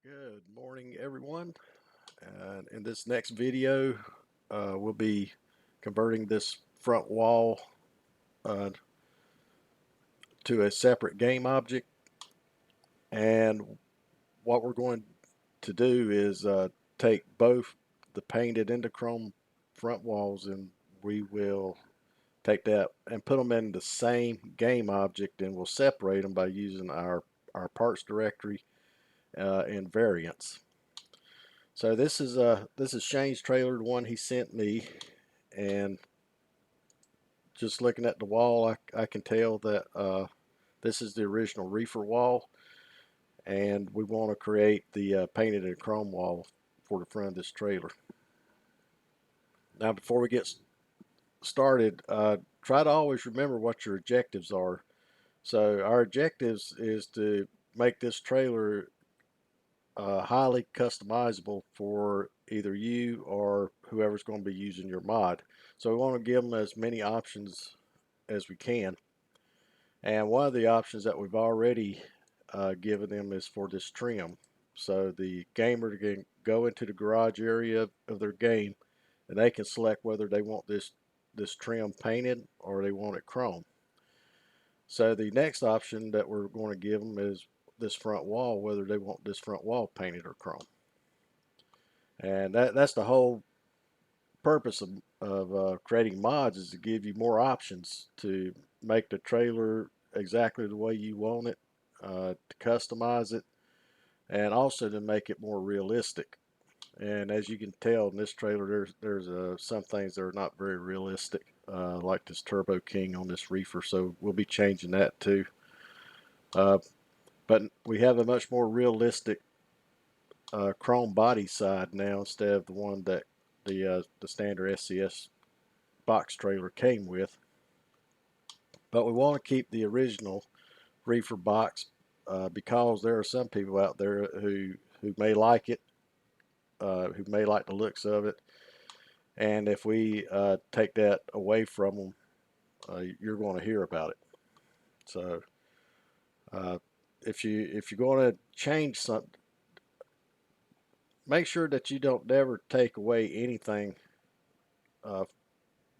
Good morning, everyone. And in this next video, we'll be converting this front wall uh, to a separate game object. And what we're going to do is take both the painted Endochrome front walls and we will take that and put them in the same game object, and we'll separate them by using our parts directory and variants. So this is Shane's trailer, the one he sent me, and just looking at the wall, I can tell that this is the original reefer wall, and we want to create the painted and chrome wall for the front of this trailer. Now, before we get started, try to always remember what your objectives are. So our objectives is to make this trailer highly customizable for either you or whoever's going to be using your mod. So we want to give them as many options as we can. And one of the options that we've already given them is for this trim. So the gamer can go into the garage area of their game and they can select whether they want this trim painted or they want it chrome. So the next option that we're going to give them is this front wall, whether they want this front wall painted or chrome. And that's the whole purpose of creating mods, is to give you more options to make the trailer exactly the way you want it, to customize it, and also to make it more realistic. And as you can tell in this trailer, there's some things that are not very realistic, like this Turbo King on this reefer. So we'll be changing that too. Uh, but we have a much more realistic chrome body side now, instead of the one that the standard SCS box trailer came with. But we want to keep the original reefer box because there are some people out there who may like it, who may like the looks of it, and if we take that away from them, you're going to hear about it. So uh, if you're going to change something, make sure that you don't ever take away anything uh,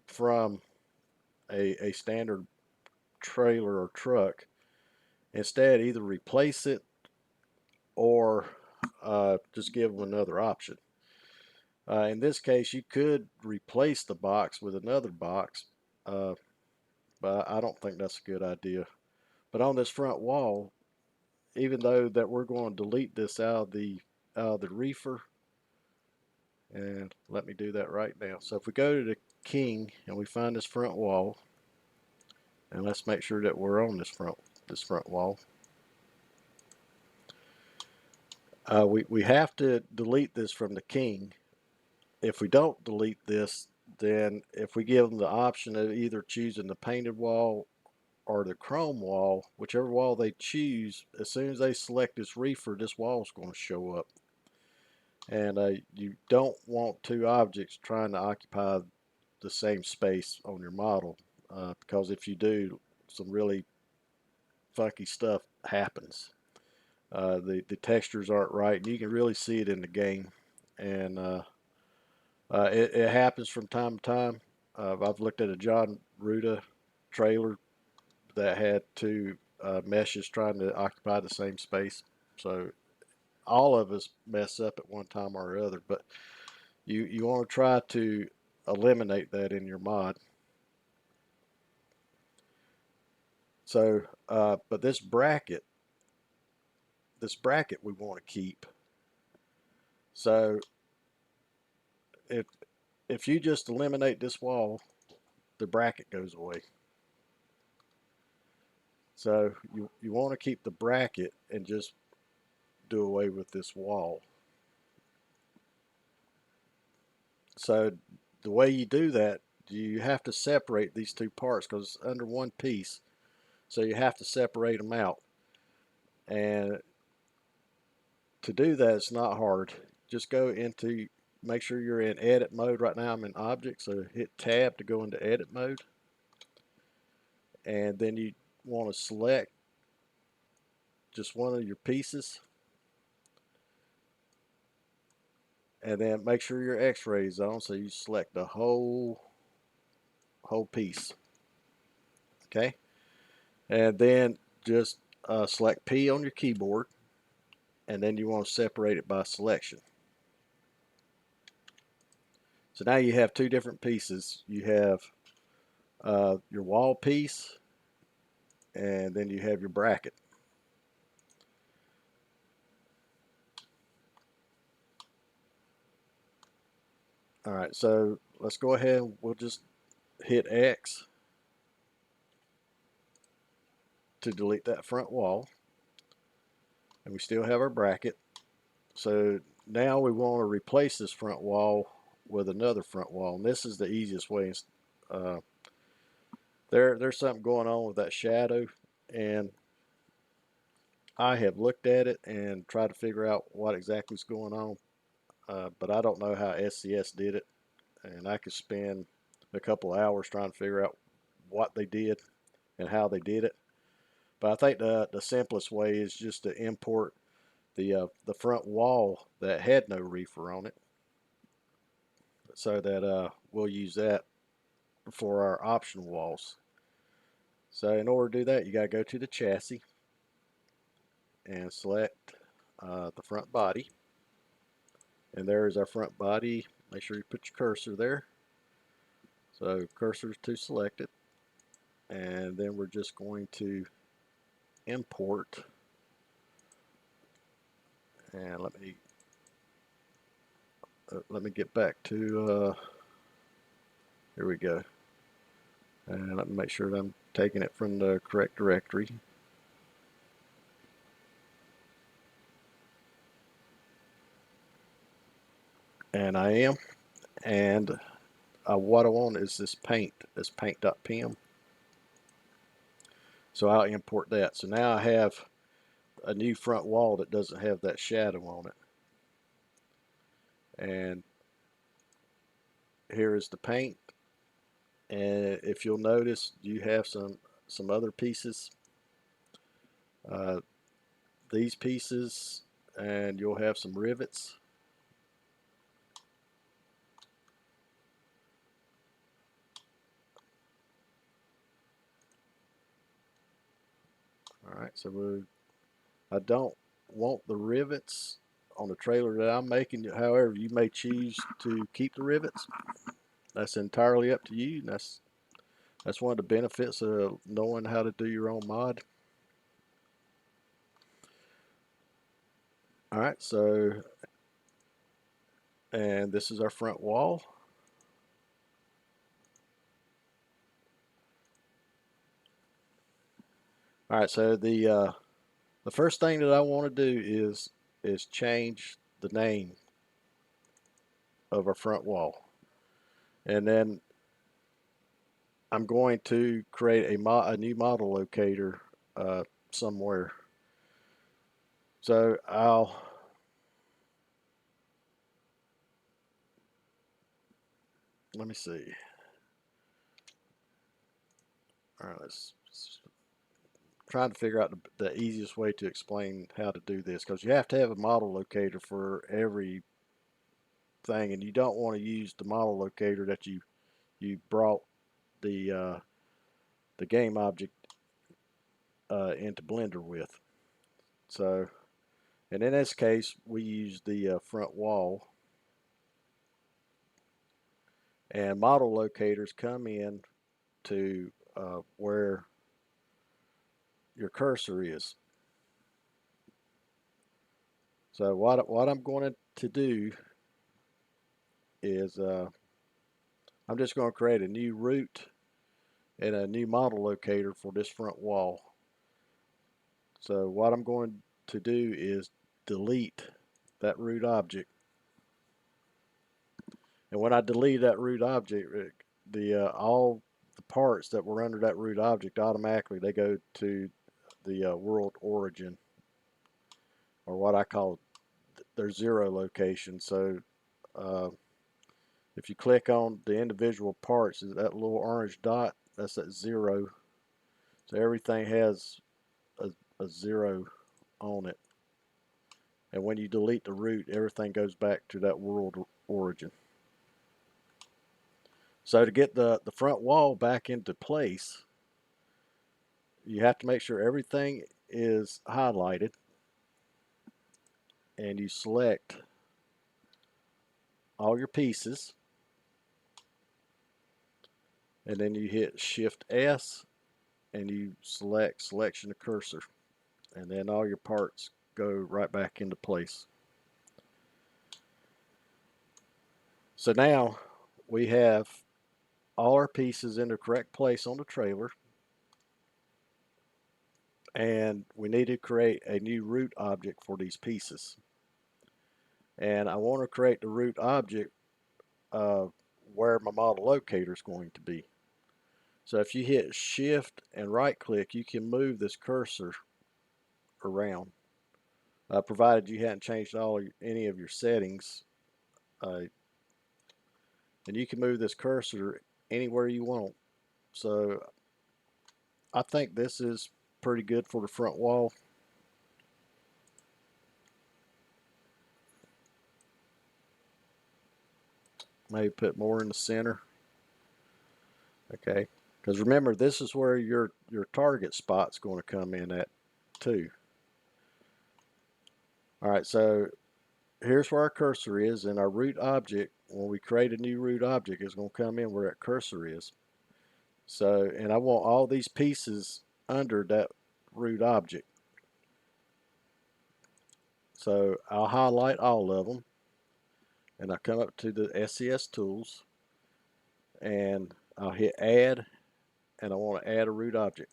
from a standard trailer or truck. Instead, either replace it or just give them another option. In this case, you could replace the box with another box, uh, but I don't think that's a good idea. But on this front wall, even though that we're going to delete this out of the reefer, and let me do that right now. So if we go to the King and we find this front wall, and let's make sure that we're on this front wall. We have to delete this from the King. If we don't delete this, then if we give them the option of either choosing the painted wall or the chrome wall, whichever wall they choose, as soon as they select this reefer, this wall is going to show up. And you don't want two objects trying to occupy the same space on your model, because if you do, some really funky stuff happens. The textures aren't right, and you can really see it in the game. And it happens from time to time. I've looked at a John Ruda trailer that had two meshes trying to occupy the same space. So all of us mess up at one time or other, but you want to try to eliminate that in your mod. So, but this bracket we want to keep. So if if you just eliminate this wall, the bracket goes away. So you want to keep the bracket and just do away with this wall. So the way you do that, you have to separate these two parts because it's under one piece. So you have to separate them out. And to do that, it's not hard. Just go into, make sure you're in edit mode. Right now I'm in object, so hit tab to go into edit mode. And then you want to select just one of your pieces. and then make sure your X-ray is on, so you select the whole piece. Okay, and then just select P on your keyboard, and then you want to separate it by selection. So now you have two different pieces. You have your wall piece, and then you have your bracket. All right, so let's go ahead and we'll just hit X to delete that front wall. And we still have our bracket. So now we want to replace this front wall with another front wall. And this is the easiest way. Uh, there's something going on with that shadow, and I have looked at it and tried to figure out what exactly is going on. But I don't know how SCS did it, and I could spend a couple of hours trying to figure out what they did and how they did it. But I think the simplest way is just to import the front wall that had no reefer on it, so that we'll use that for our option walls. So in order to do that, you got to go to the chassis and select the front body. And there's our front body. Make sure you put your cursor there. So cursor to select it. And then we're just going to import. And let me get back to here we go. And let me make sure that I'm taking it from the correct directory. And I am. And what I want is this paint.pim. So I'll import that. So now I have a new front wall that doesn't have that shadow on it. And here is the paint. And if you'll notice, you have some other pieces. These pieces, and you'll have some rivets. All right, so I don't want the rivets on the trailer that I'm making. However, you may choose to keep the rivets. That's entirely up to you. And that's one of the benefits of knowing how to do your own mod. All right, so, and this is our front wall. All right, so the first thing that I want to do is change the name of our front wall, and then I'm going to create a new model locator somewhere. So let me see. All right, let's trying to figure out the easiest way to explain how to do this, because you have to have a model locator for every thing, and you don't want to use the model locator that you brought the game object into Blender with. So, and in this case, we use the front wall, and model locators come in to where your cursor is. So what I'm going to do is I'm just going to create a new root and a new model locator for this front wall. So what I'm going to do is delete that root object. And when I delete that root object, all the parts that were under that root object automatically they go to the world origin, or what I call their zero location. So if you click on the individual parts, that little orange dot, that's at 0. So everything has a 0 on it. And when you delete the root, everything goes back to that world origin. So to get the front wall back into place, you have to make sure everything is highlighted, and you select all your pieces, and then you hit Shift S and you select selection of cursor, and then all your parts go right back into place. So now we have all our pieces in the correct place on the trailer, and we need to create a new root object for these pieces. And I want to create the root object where my model locator is going to be. So if you hit shift and right click, you can move this cursor around, provided you hadn't changed any of your settings. And you can move this cursor anywhere you want. So I think this is pretty good for the front wall. Maybe put more in the center. Okay, because remember, this is where your target spot's going to come in at too. All right, so here's where our cursor is, and our root object, when we create a new root object, is going to come in where that cursor is. So, and I want all these pieces under that root object. So I'll highlight all of them, and I come up to the SCS tools, and I'll hit add, and I want to add a root object.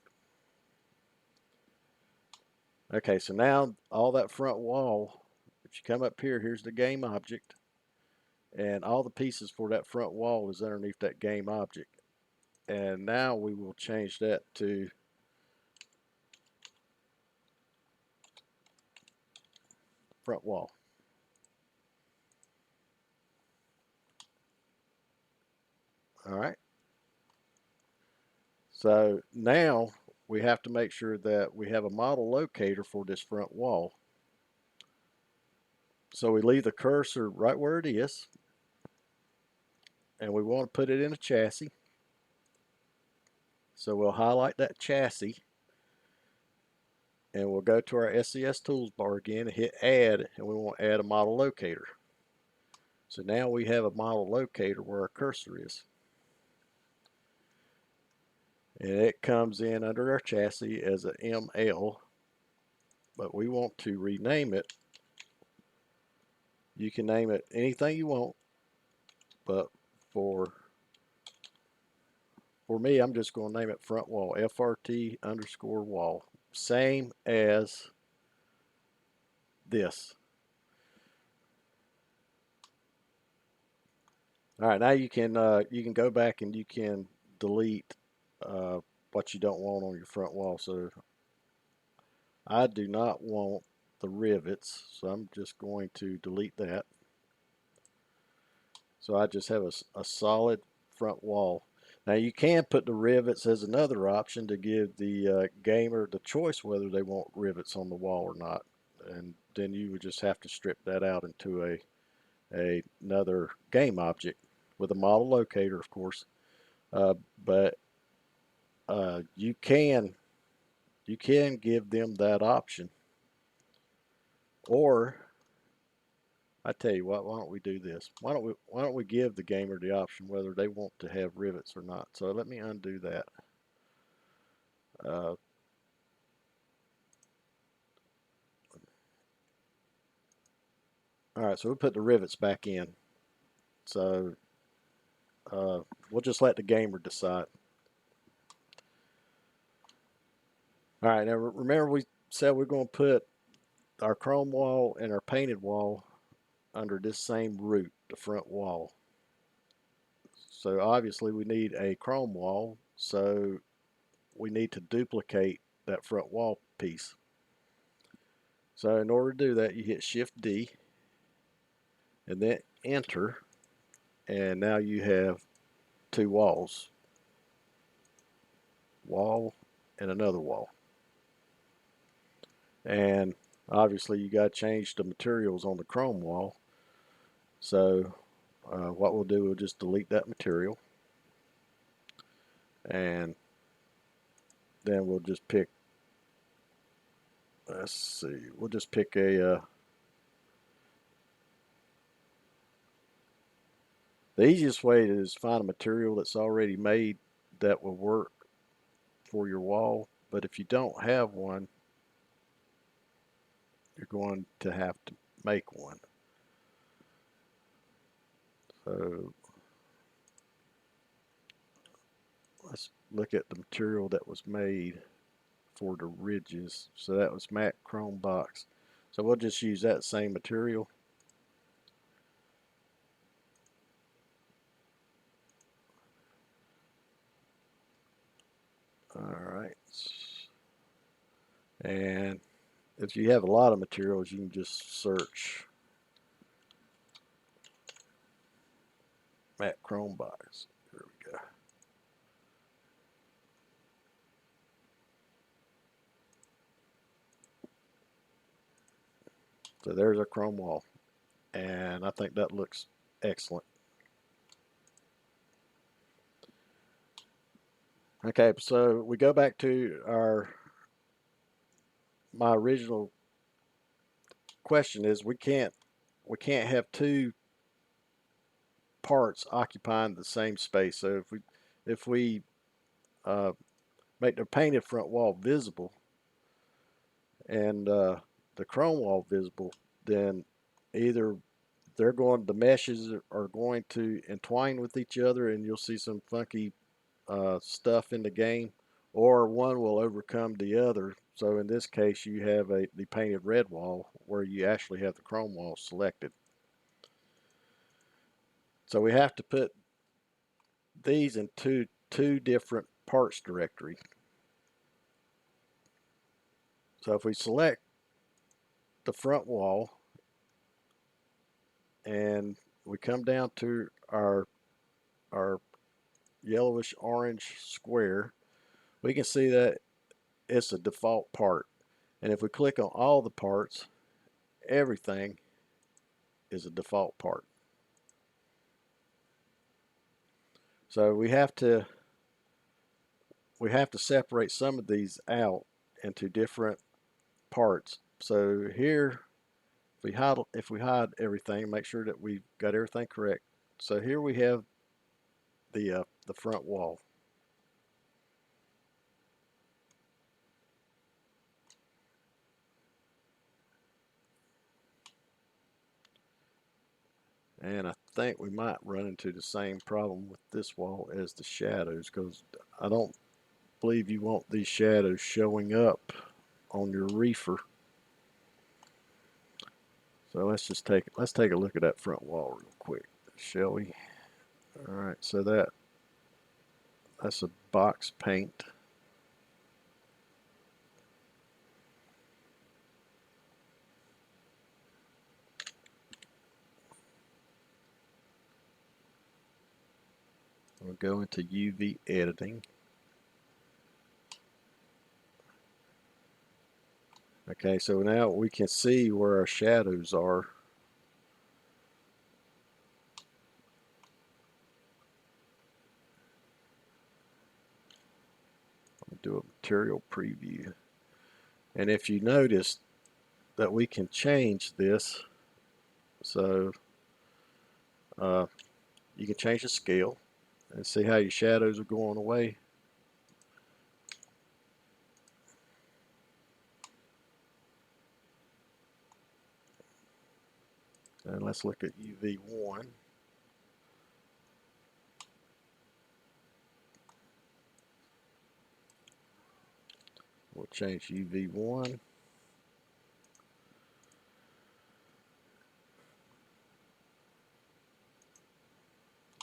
Okay, so now all that front wall, if you come up here, here's the game object, and all the pieces for that front wall is underneath that game object. And now we will change that to front wall. All right. So now we have to make sure that we have a model locator for this front wall. So we leave the cursor right where it is, and we want to put it in a chassis. So we'll highlight that chassis, and we'll go to our SCS tools bar again and hit add, and we want to add a model locator. So now we have a model locator where our cursor is. And it comes in under our chassis as a ML, but we want to rename it. You can name it anything you want, but for me, I'm just going to name it front wall, FRT underscore wall. Same as this. All right, now you can go back and you can delete what you don't want on your front wall. So I do not want the rivets, so I'm just going to delete that. So I just have a solid front wall. Now you can put the rivets as another option to give the gamer the choice whether they want rivets on the wall or not, and then you would just have to strip that out into another game object with a model locator, of course. But you can give them that option, or I tell you what, why don't we do this? Why don't we give the gamer the option whether they want to have rivets or not? So let me undo that. Uh, all right, so we'll put the rivets back in. So we'll just let the gamer decide. All right, now remember we said we're going to put our chrome wall and our painted wall under this same root, the front wall. So obviously we need a chrome wall, so we need to duplicate that front wall piece. So in order to do that, you hit Shift D and then enter, and now you have two walls, wall and another wall. And obviously you got to change the materials on the chrome wall. So what we'll do, we'll just delete that material, and then we'll just pick, let's see, we'll just pick a, the easiest way is find a material that's already made that will work for your wall. But if you don't have one, you're going to have to make one. So let's look at the material that was made for the ridges. So that was matte chrome box. So we'll just use that same material. Alright. And if you have a lot of materials, you can just search matte chrome box. There we go. So there's our chrome wall, and I think that looks excellent. Okay, so we go back to my original question is we can't have two parts occupying the same space. So if we uh, make the painted front wall visible and the chrome wall visible, then either the meshes are going to entwine with each other, and you'll see some funky stuff in the game, or one will overcome the other. So in this case, you have the painted red wall where you actually have the chrome wall selected. So we have to put these in two different parts directory. So if we select the front wall and we come down to our yellowish orange square, we can see that it's a default part. And if we click on all the parts, everything is a default part. So we have to separate some of these out into different parts. So here, if we hide everything, make sure that we've got everything correct. So here we have the front wall. And I think we might run into the same problem with this wall as the shadows, because I don't believe you want these shadows showing up on your reefer. So let's take a look at that front wall real quick, shall we? All right, so that's a box paint. We'll go into UV editing. Okay, so now we can see where our shadows are. I'll do a material preview. And if you notice that we can change this, so you can change the scale and see how your shadows are going away. And let's look at UV1. We'll change UV1.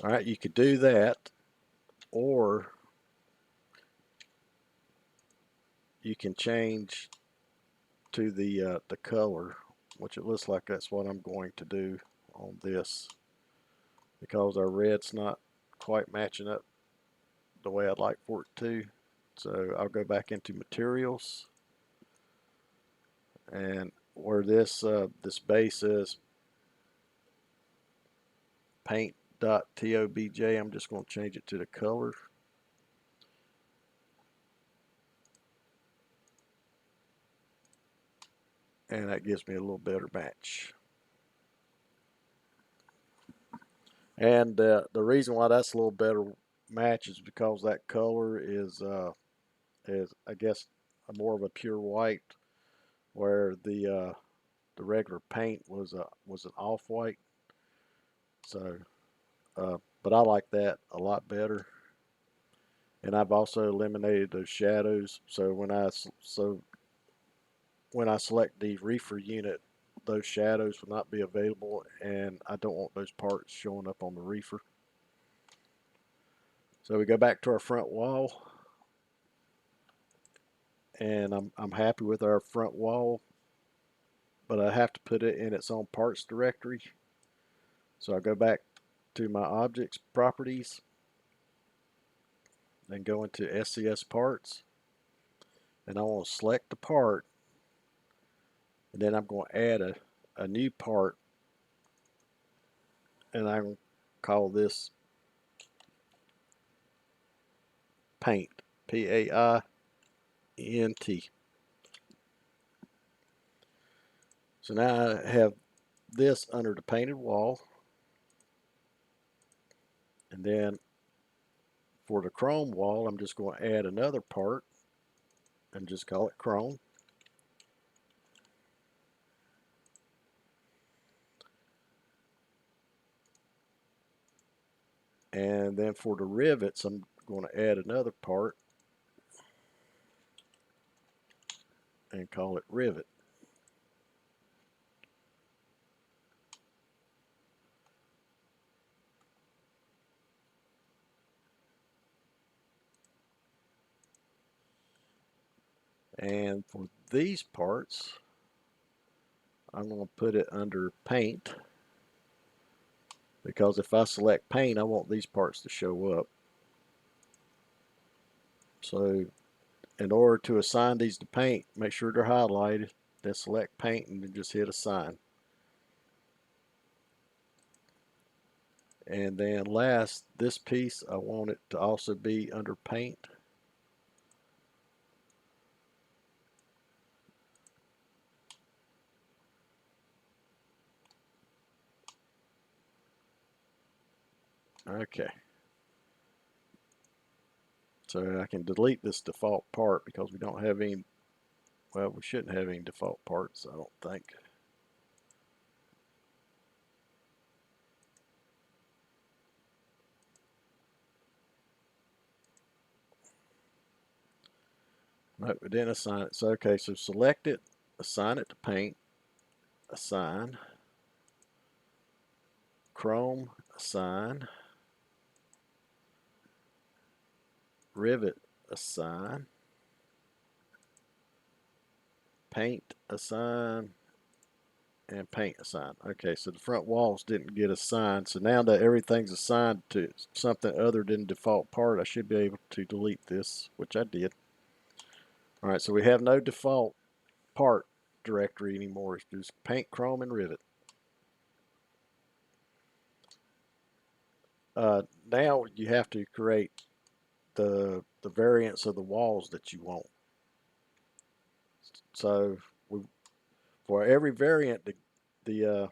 All right, you could do that, or you can change to the color, which it looks like that's what I'm going to do on this, because our red's not quite matching up the way I'd like for it to. So I'll go back into materials, and where this base is paint.tobj, I'm just going to change it to the color. And that gives me a little better match. And the reason why that's a little better match is because that color is I guess more of a pure white, where the regular paint was an off white. So, but I like that a lot better. And I've also eliminated those shadows. So when I select the reefer unit, those shadows will not be available, and I don't want those parts showing up on the reefer. So we go back to our front wall, and I'm happy with our front wall, but I have to put it in its own parts directory. So I go back to my objects properties, then go into SCS parts, and I want to select the part, and then I'm going to add a new part, and I'm going to call this paint, P-A-I-N-T. So now I have this under the painted wall, and then for the chrome wall, I'm just going to add another part and just call it chrome. And then for the rivets, I'm going to add another part and call it rivet. And for these parts, I'm going to put it under paint, because if I select paint, I want these parts to show up. So in order to assign these to paint, make sure they're highlighted, then select paint and then just hit assign. And then last, this piece, I want it to also be under paint. Okay. So I can delete this default part because we don't have any, well, we shouldn't have any default parts, I don't think. Nope, we didn't assign it. So, okay, so select it, assign it to paint, assign, chrome, assign, rivet, assign, paint, assign, and paint assign. Okay, so the front walls didn't get assigned. So now that everything's assigned to something other than default part, I should be able to delete this, which I did. All right, so we have no default part directory anymore. It's just paint, chrome, and rivet. Now you have to create the variants of the walls that you want. So for every variant, the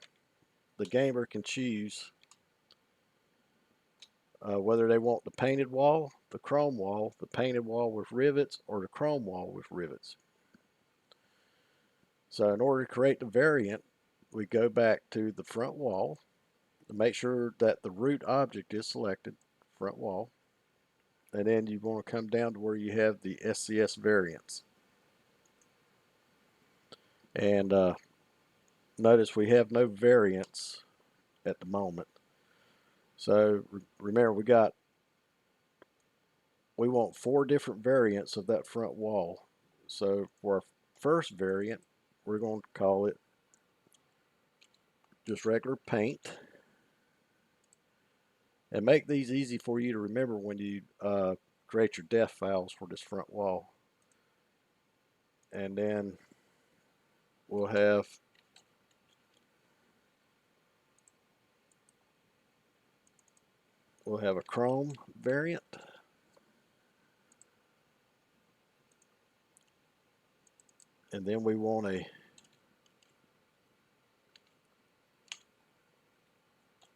gamer can choose whether they want the painted wall, the chrome wall, the painted wall with rivets, or the chrome wall with rivets. So in order to create the variant, we go back to the front wall to make sure that the root object is selected, front wall, and then you want to come down to where you have the SCS variants. And notice we have no variants at the moment. So remember, we want 4 different variants of that front wall. So for our first variant, we're going to call it just regular paint. And make these easy for you to remember when you create your def files for this front wall. And then we'll have a chrome variant. And then we want a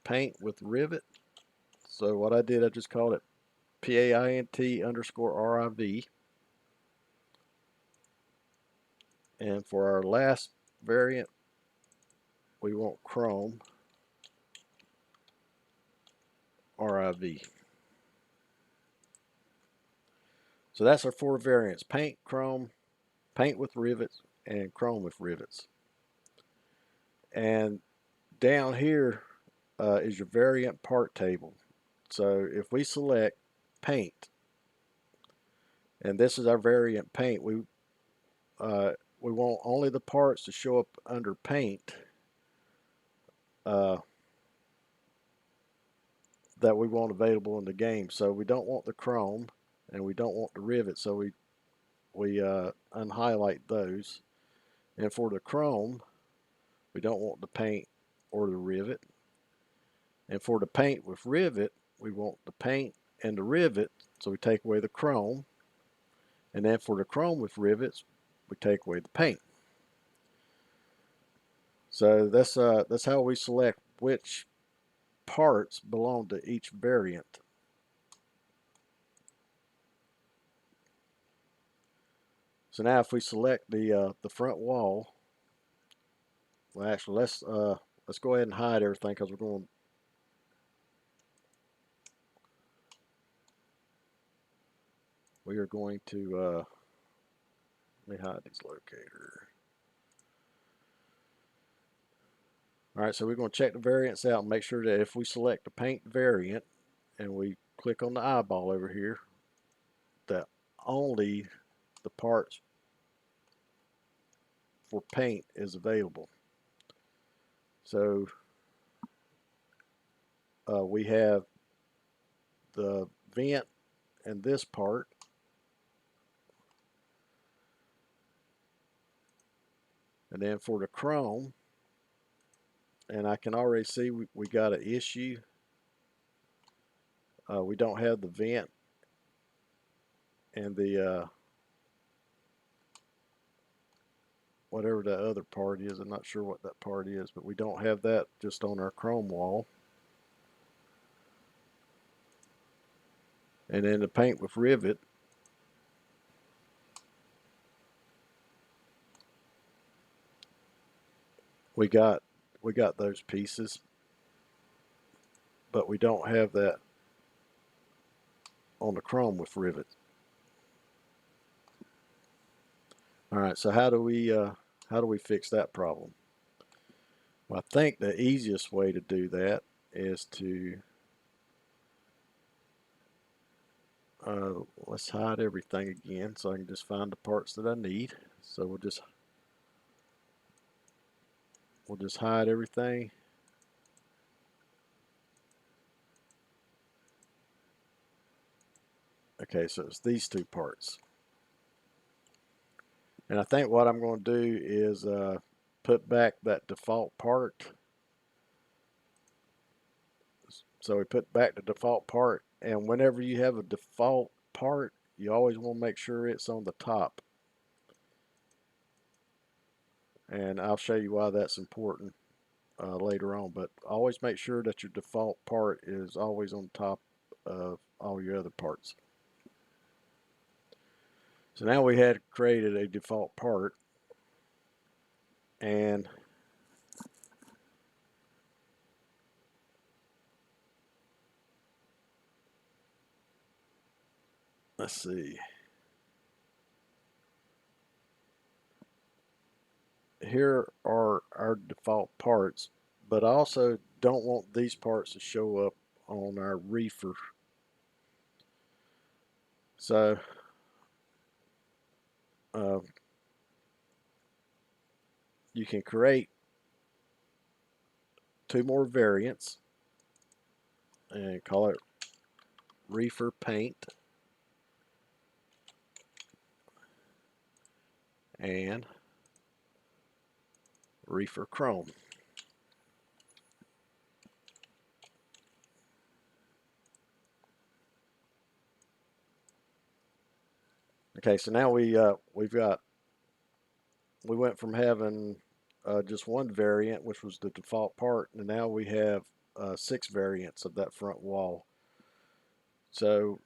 paint with rivet. So what I did, I just called it PAINT_RIV. And for our last variant, we want chrome RIV. So that's our 4 variants: paint, chrome, paint with rivets, and chrome with rivets. And down here is your variant part table. So if we select paint, and this is our variant paint, we want only the parts to show up under paint that we want available in the game. So we don't want the chrome and we don't want the rivet, so we unhighlight those. And for the chrome, we don't want the paint or the rivet. And for the paint with rivet, we want the paint and the rivet, so we take away the chrome. And then for the chrome with rivets, we take away the paint. So that's how we select which parts belong to each variant. So now if we select the front wall, well, actually let's go ahead and hide everything because we are going to let me hide these locators. All right, so we're going to check the variants out and make sure that if we select the paint variant and we click on the eyeball over here, that only the parts for paint is available. So we have the vent and this part, and then for the chrome, and I can already see we got an issue. We don't have the vent and the whatever the other part is. I'm not sure what that part is, but we don't have that just on our chrome wall. And then the paint with rivet, we got those pieces, but we don't have that on the chrome with rivet. All right, so how do we fix that problem? Well, I think the easiest way to do that is to let's hide everything again so I can just find the parts that I need. So we'll just hide everything. Okay, so it's these 2 parts. And I think what I'm going to do is put back that default part. So we put back the default part, and whenever you have a default part, you always want to make sure it's on the top. And I'll show you why that's important later on, but always make sure that your default part is always on top of all your other parts. So now we had created a default part, and let's see. Here are our default parts, but I also don't want these parts to show up on our reefer. So you can create 2 more variants and call it reefer paint, and reefer chrome. Okay, so now we went from having just one variant, which was the default part, and now we have 6 variants of that front wall. So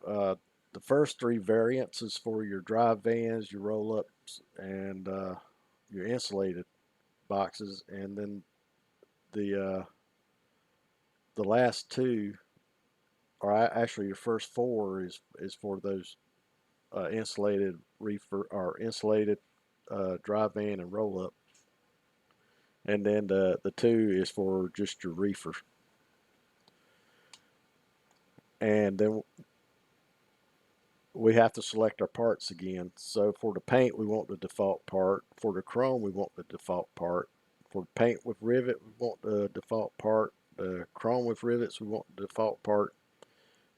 the first 3 variants is for your drive vans, your roll-ups, and your insulated boxes, and then the last 2, or actually your first 4, is for those insulated reefer or insulated drive van and roll-up, and then the 2 is for just your reefer. And then we have to select our parts again. So for the paint, we want the default part. For the chrome, we want the default part. For paint with rivet, we want the default part. The chrome with rivets, we want the default part.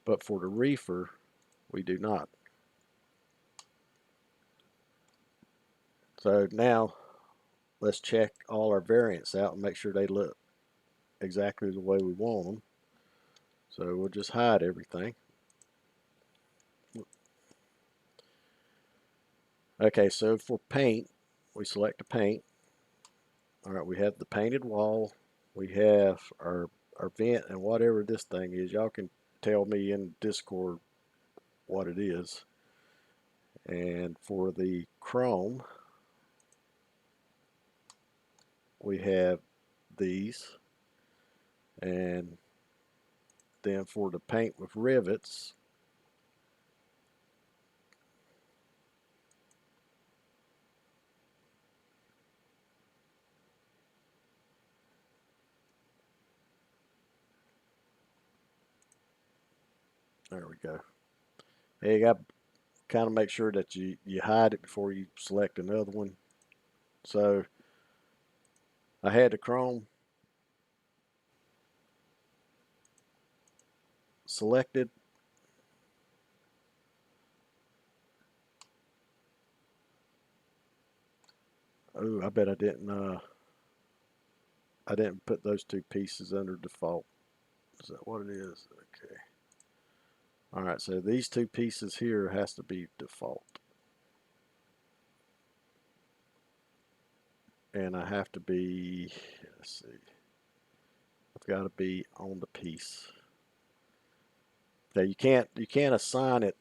But for the reefer, we do not. So now let's check all our variants out and make sure they look exactly the way we want them. So we'll just hide everything. Okay, so for paint, we select the paint. All right, we have the painted wall. We have our vent and whatever this thing is. Y'all can tell me in Discord what it is. And for the chrome, we have these. And then for the paint with rivets, there we go. And you got to kind of make sure that you hide it before you select another one. So I had the chrome selected. Oh, I bet I didn't put those 2 pieces under default. Is that what it is? Okay. All right, so these 2 pieces here has to be default. And I have to be, let's see, I've got to be on the piece. Okay, you can't assign it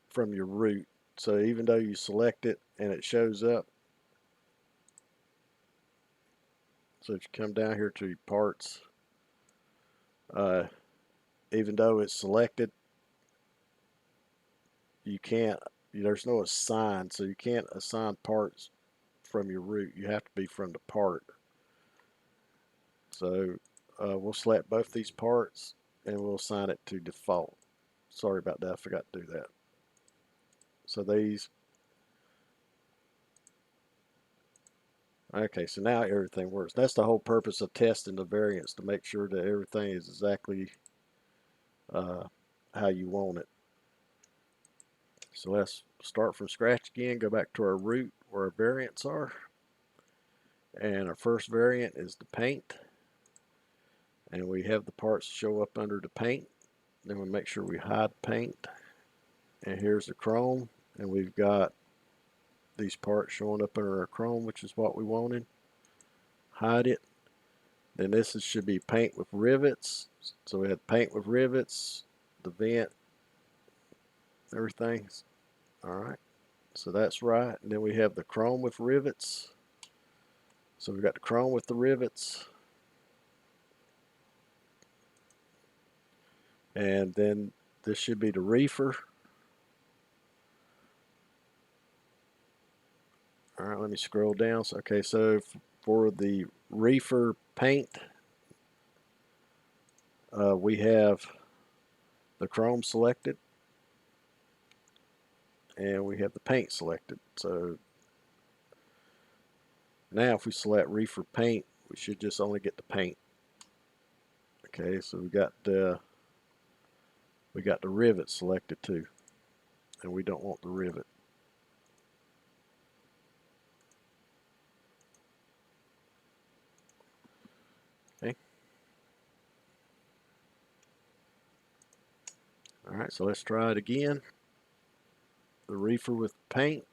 from your root. So even though you select it and it shows up, so if you come down here to your parts, even though it's selected, you can't, there's no assign, so you can't assign parts from your root. You have to be from the part. So we'll select both these parts and we'll assign it to default. Sorry about that, I forgot to do that. So these, okay, so now everything works. That's the whole purpose of testing the variants, to make sure that everything is exactly how you want it. So let's start from scratch again, go back to our root where our variants are. And our first variant is the paint. And we have the parts show up under the paint. Then we make sure we hide paint. And here's the chrome. And we've got these parts showing up under our chrome, which is what we wanted. Hide it. Then this should be paint with rivets. So we had paint with rivets, the vent, everything. All right. So that's right. And then we have the chrome with rivets. So we've got the chrome with the rivets. And then this should be the reefer. All right, let me scroll down. So, okay, so for the reefer paint, we have the chrome selected and we have the paint selected. So now if we select reefer paint, we should just only get the paint. Okay, so we got the rivet selected too, and we don't want the rivet. Okay. All right, so let's try it again. The reefer with paint,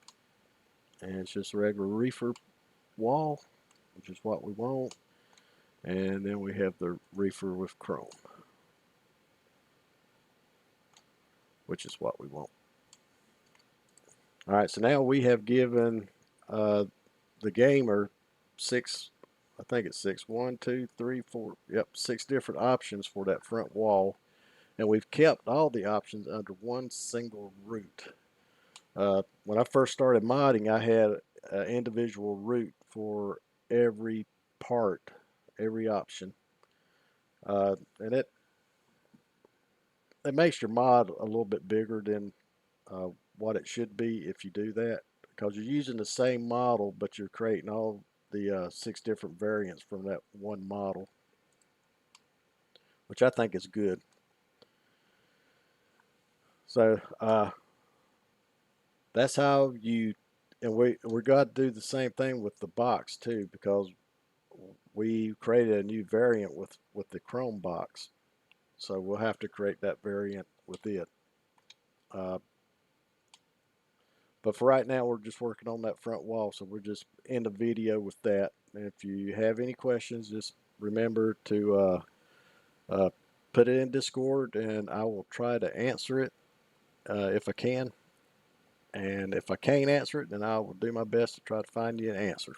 and it's just a regular reefer wall, which is what we want. And then we have the reefer with chrome, which is what we want. All right, so now we have given the gamer six, I think it's six, 1, 2, 3, 4, yep, 6 different options for that front wall. And we've kept all the options under one single root. When I first started modding, I had an individual root for every part, every option. And it makes your mod a little bit bigger than uh, what it should be if you do that, because you're using the same model, but you're creating all the 6 different variants from that one model, which I think is good. So that's how you, and we're got to do the same thing with the box too, because we created a new variant with the Chrome box, so we'll have to create that variant with it. Uh, but for right now, we're just working on that front wall, so we're just in the video with that. And if you have any questions, just remember to uh, put it in Discord, and I will try to answer it if I can. And if I can't answer it, then I will do my best to try to find you an answer.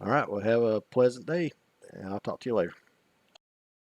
All right, well, have a pleasant day, and I'll talk to you later.